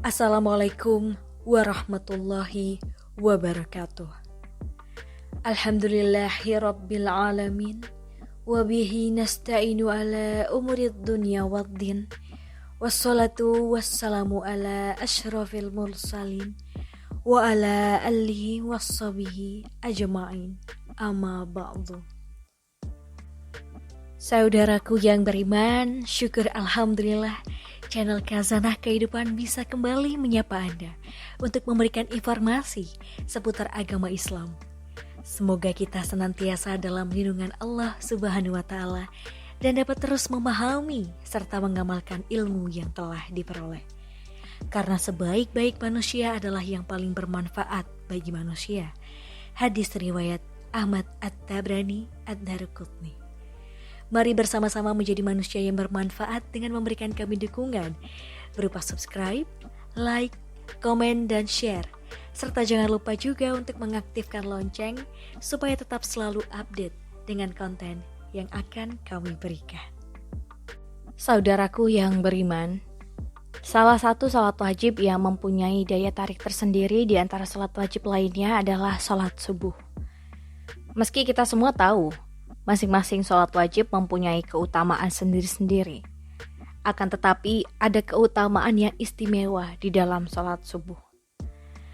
Assalamualaikum warahmatullahi wabarakatuh. Alhamdulillahi rabbil alamin. Wabihi nasta'inu ala umurid dunya waddin. Wassalatu wassalamu ala ashrafil mursalin. Wa ala alihi wassabihi ajma'in. Amma ba'du. Saudaraku yang beriman, syukur alhamdulillah channel Khazanah Kehidupan bisa kembali menyapa Anda untuk memberikan informasi seputar agama Islam. Semoga kita senantiasa dalam lindungan Allah Subhanahu wa Ta'ala dan dapat terus memahami serta mengamalkan ilmu yang telah diperoleh. Karena sebaik-baik manusia adalah yang paling bermanfaat bagi manusia. Hadis riwayat Ahmad At-Tabrani Ad-Daruqutni. Mari bersama-sama menjadi manusia yang bermanfaat dengan memberikan kami dukungan berupa subscribe, like, komen, dan share. Serta jangan lupa juga untuk mengaktifkan lonceng supaya tetap selalu update dengan konten yang akan kami berikan. Saudaraku yang beriman, salah satu salat wajib yang mempunyai daya tarik tersendiri di antara salat wajib lainnya adalah salat subuh. Meski kita semua tahu, masing-masing sholat wajib mempunyai keutamaan sendiri-sendiri. Akan tetapi ada keutamaan yang istimewa di dalam sholat subuh.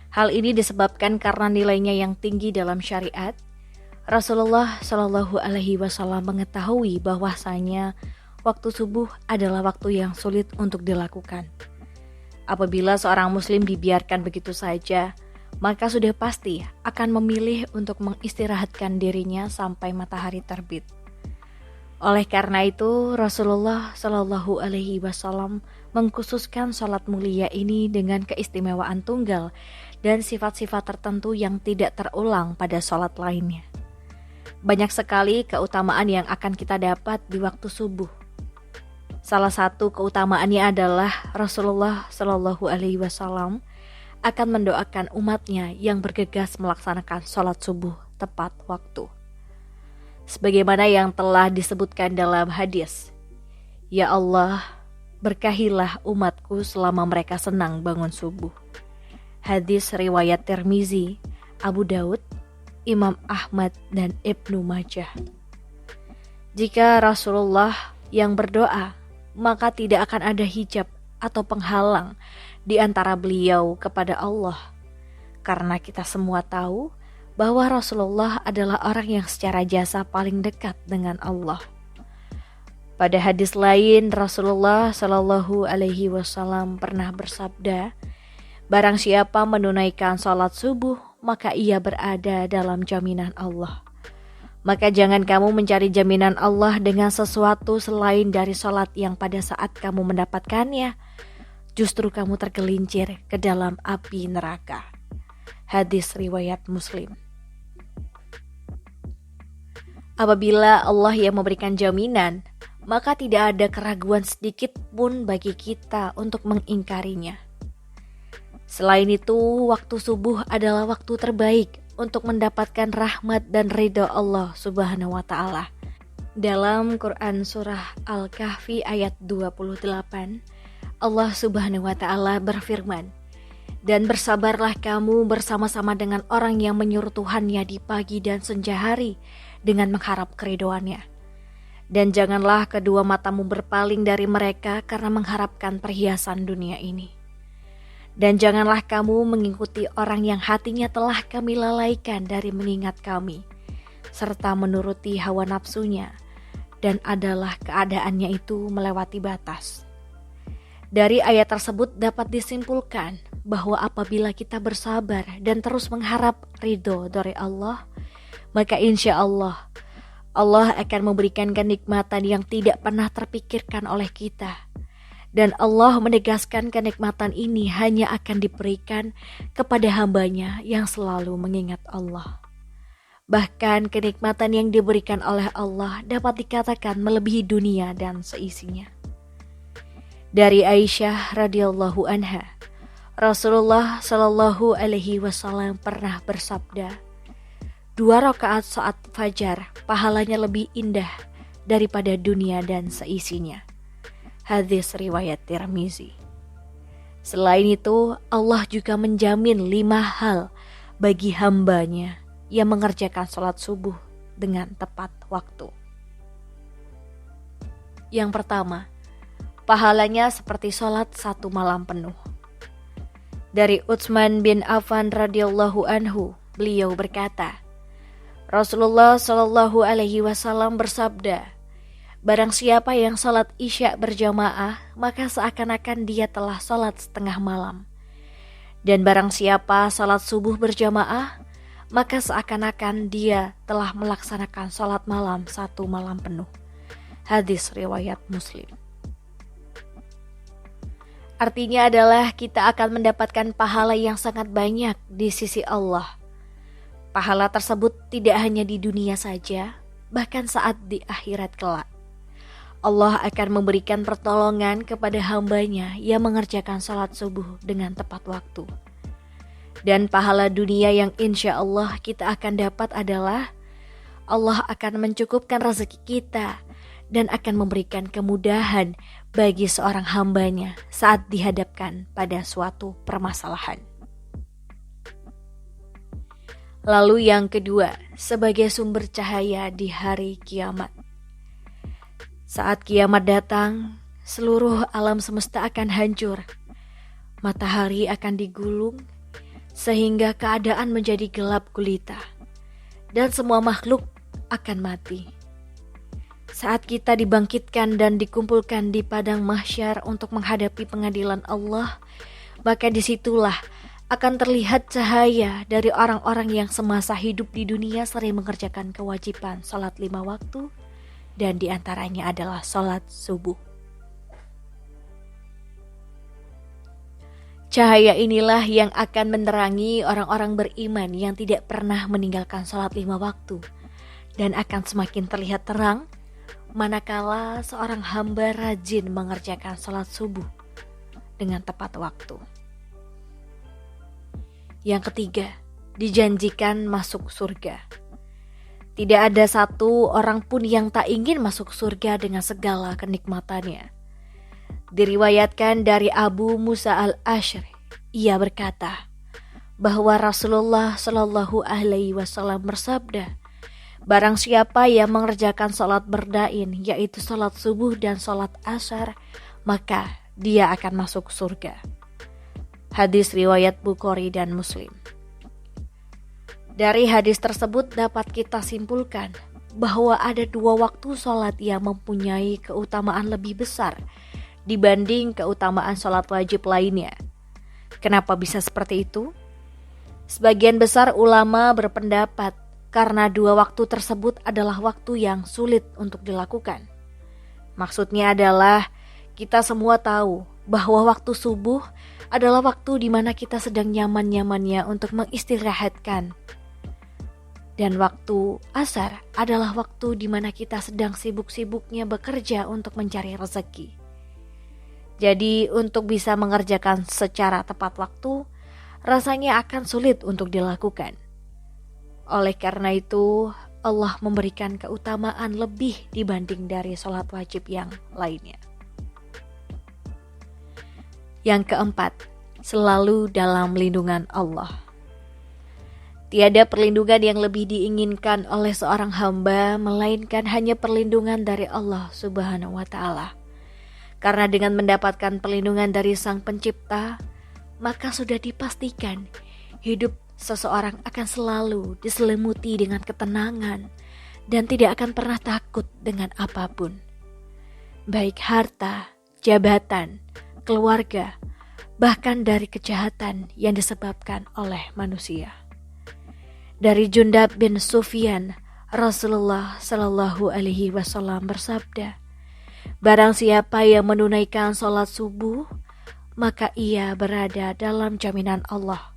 Hal ini disebabkan karena nilainya yang tinggi dalam syariat. Rasulullah Shallallahu Alaihi Wasallam mengetahui bahwasanya waktu subuh adalah waktu yang sulit untuk dilakukan. Apabila seorang muslim dibiarkan begitu saja, maka sudah pasti akan memilih untuk mengistirahatkan dirinya sampai matahari terbit. Oleh karena itu, Rasulullah Shallallahu Alaihi Wasallam mengkhususkan sholat mulia ini dengan keistimewaan tunggal dan sifat-sifat tertentu yang tidak terulang pada sholat lainnya. Banyak sekali keutamaan yang akan kita dapat di waktu subuh. Salah satu keutamaannya adalah Rasulullah Shallallahu Alaihi Wasallam akan mendoakan umatnya yang bergegas melaksanakan sholat subuh tepat waktu. Sebagaimana yang telah disebutkan dalam hadis, Ya Allah, berkahilah umatku selama mereka senang bangun subuh. Hadis riwayat Tirmizi, Abu Daud, Imam Ahmad, dan Ibnu Majah. Jika Rasulullah yang berdoa, maka tidak akan ada hijab atau penghalang di antara beliau kepada Allah. Karena kita semua tahu bahwa Rasulullah adalah orang yang secara jasa paling dekat dengan Allah. Pada hadis lain, Rasulullah Shallallahu Alaihi Wasallam pernah bersabda, barang siapa menunaikan sholat subuh, maka ia berada dalam jaminan Allah. Maka jangan kamu mencari jaminan Allah dengan sesuatu selain dari sholat yang pada saat kamu mendapatkannya, justru kamu tergelincir ke dalam api neraka. Hadis riwayat Muslim. Apabila Allah yang memberikan jaminan, maka tidak ada keraguan sedikit pun bagi kita untuk mengingkarinya. Selain itu, waktu subuh adalah waktu terbaik untuk mendapatkan rahmat dan ridha Allah Subhanahu wa Ta'ala. Dalam Quran surah Al-Kahfi ayat 28, Allah Subhanahu wa Ta'ala berfirman, dan bersabarlah kamu bersama-sama dengan orang yang menyuruh Tuhannya di pagi dan senja hari dengan mengharap keridhoannya. Dan janganlah kedua matamu berpaling dari mereka karena mengharapkan perhiasan dunia ini. Dan janganlah kamu mengikuti orang yang hatinya telah kami lalaikan dari mengingat kami, serta menuruti hawa nafsunya, dan adalah keadaannya itu melewati batas. Dari ayat tersebut dapat disimpulkan bahwa apabila kita bersabar dan terus mengharap ridho dari Allah, maka insya Allah, Allah akan memberikan kenikmatan yang tidak pernah terpikirkan oleh kita. Dan Allah menegaskan kenikmatan ini hanya akan diberikan kepada hambanya yang selalu mengingat Allah. Bahkan kenikmatan yang diberikan oleh Allah dapat dikatakan melebihi dunia dan seisinya. Dari Aisyah radhiyallahu anha, Rasulullah Shallallahu Alaihi Wasallam pernah bersabda, 2 rakaat saat fajar pahalanya lebih indah daripada dunia dan seisinya. Hadis riwayat Tirmizi. Selain itu, Allah juga menjamin 5 hal bagi hambanya yang mengerjakan sholat subuh dengan tepat waktu. Yang pertama, pahalanya seperti sholat 1 malam penuh. Dari Utsman bin Affan radhiyallahu anhu, beliau berkata, Rasulullah Shallallahu alaihi wasallam bersabda, barang siapa yang sholat isya berjamaah, maka seakan-akan dia telah sholat setengah malam. Dan barang siapa sholat subuh berjamaah, maka seakan-akan dia telah melaksanakan sholat malam 1 malam penuh. Hadis riwayat Muslim. Artinya adalah kita akan mendapatkan pahala yang sangat banyak di sisi Allah. Pahala tersebut tidak hanya di dunia saja, bahkan saat di akhirat kelak. Allah akan memberikan pertolongan kepada hambanya yang mengerjakan salat subuh dengan tepat waktu. Dan pahala dunia yang insya Allah kita akan dapat adalah Allah akan mencukupkan rezeki kita dan akan memberikan kemudahan bagi seorang hambanya saat dihadapkan pada suatu permasalahan. Lalu yang kedua, sebagai sumber cahaya di hari kiamat. Saat kiamat datang, seluruh alam semesta akan hancur. Matahari akan digulung, sehingga keadaan menjadi gelap gulita. Dan semua makhluk akan mati. Saat kita dibangkitkan dan dikumpulkan di padang mahsyar untuk menghadapi pengadilan Allah, maka disitulah akan terlihat cahaya dari orang-orang yang semasa hidup di dunia sering mengerjakan kewajiban sholat 5 waktu, dan diantaranya adalah sholat subuh. Cahaya inilah yang akan menerangi orang-orang beriman yang tidak pernah meninggalkan sholat 5 waktu, dan akan semakin terlihat terang manakala seorang hamba rajin mengerjakan sholat subuh dengan tepat waktu. Yang ketiga, dijanjikan masuk surga. Tidak ada satu orang pun yang tak ingin masuk surga dengan segala kenikmatannya. Diriwayatkan dari Abu Musa al-Asy'ari, ia berkata bahwa Rasulullah Shallallahu alaihi wasallam bersabda, barang siapa yang mengerjakan sholat berdain, yaitu sholat subuh dan sholat asar, maka dia akan masuk surga. Hadis riwayat Bukhari dan Muslim. Dari hadis tersebut dapat kita simpulkan bahwa ada 2 waktu sholat yang mempunyai keutamaan lebih besar dibanding keutamaan sholat wajib lainnya. Kenapa bisa seperti itu? Sebagian besar ulama berpendapat karena 2 waktu tersebut adalah waktu yang sulit untuk dilakukan. Maksudnya adalah kita semua tahu bahwa waktu subuh adalah waktu di mana kita sedang nyaman-nyamannya untuk mengistirahatkan. Dan waktu asar adalah waktu di mana kita sedang sibuk-sibuknya bekerja untuk mencari rezeki. Jadi untuk bisa mengerjakan secara tepat waktu, rasanya akan sulit untuk dilakukan. Oleh karena itu, Allah memberikan keutamaan lebih dibanding dari sholat wajib yang lainnya. Yang keempat, selalu dalam lindungan Allah. Tiada perlindungan yang lebih diinginkan oleh seorang hamba melainkan hanya perlindungan dari Allah Subhanahu wa Ta'ala. Karena dengan mendapatkan perlindungan dari Sang Pencipta, maka sudah dipastikan hidup seseorang akan selalu diselimuti dengan ketenangan dan tidak akan pernah takut dengan apapun. Baik harta, jabatan, keluarga, bahkan dari kejahatan yang disebabkan oleh manusia. Dari Jundab bin Sufyan, Rasulullah Shallallahu alaihi wasallam bersabda, barang siapa yang menunaikan sholat subuh, maka ia berada dalam jaminan Allah.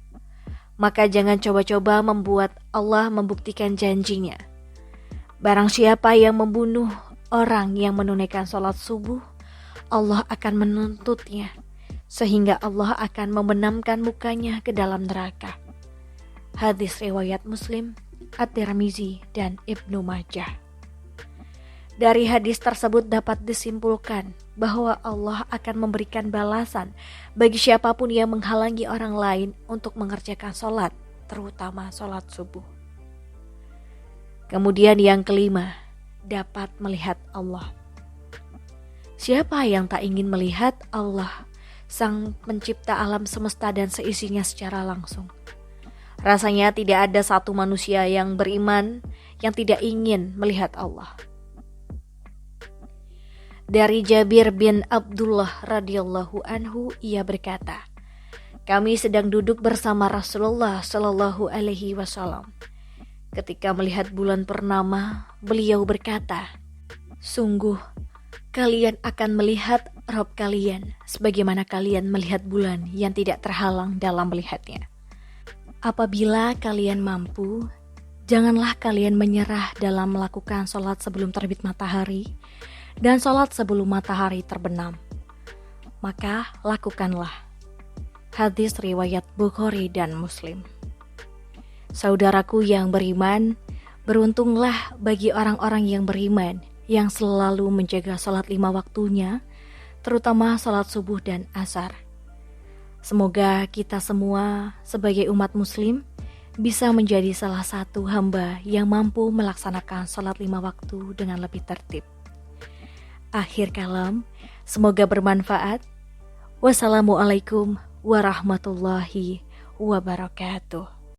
Maka jangan coba-coba membuat Allah membuktikan janjinya. Barang siapa yang membunuh orang yang menunaikan sholat subuh, Allah akan menuntutnya, sehingga Allah akan membenamkan mukanya ke dalam neraka. Hadis riwayat Muslim, At-Tirmizi, dan Ibnu Majah. Dari hadis tersebut dapat disimpulkan bahwa Allah akan memberikan balasan bagi siapapun yang menghalangi orang lain untuk mengerjakan sholat, terutama sholat subuh. Kemudian yang kelima, dapat melihat Allah. Siapa yang tak ingin melihat Allah, Sang Pencipta alam semesta dan seisinya secara langsung? Rasanya tidak ada satu manusia yang beriman yang tidak ingin melihat Allah. Dari Jabir bin Abdullah radhiyallahu anhu, ia berkata, kami sedang duduk bersama Rasulullah Shallallahu alaihi wasallam. Ketika melihat bulan purnama, beliau berkata, sungguh kalian akan melihat Rabb kalian sebagaimana kalian melihat bulan yang tidak terhalang dalam melihatnya. Apabila kalian mampu, janganlah kalian menyerah dalam melakukan sholat sebelum terbit matahari dan sholat sebelum matahari terbenam. Maka lakukanlah. Hadis riwayat Bukhari dan Muslim. Saudaraku yang beriman, beruntunglah bagi orang-orang yang beriman yang selalu menjaga sholat 5 waktunya, terutama sholat subuh dan asar. Semoga kita semua sebagai umat muslim bisa menjadi salah satu hamba yang mampu melaksanakan sholat 5 waktu dengan lebih tertib. Akhir kalam, semoga bermanfaat. Wassalamualaikum warahmatullahi wabarakatuh.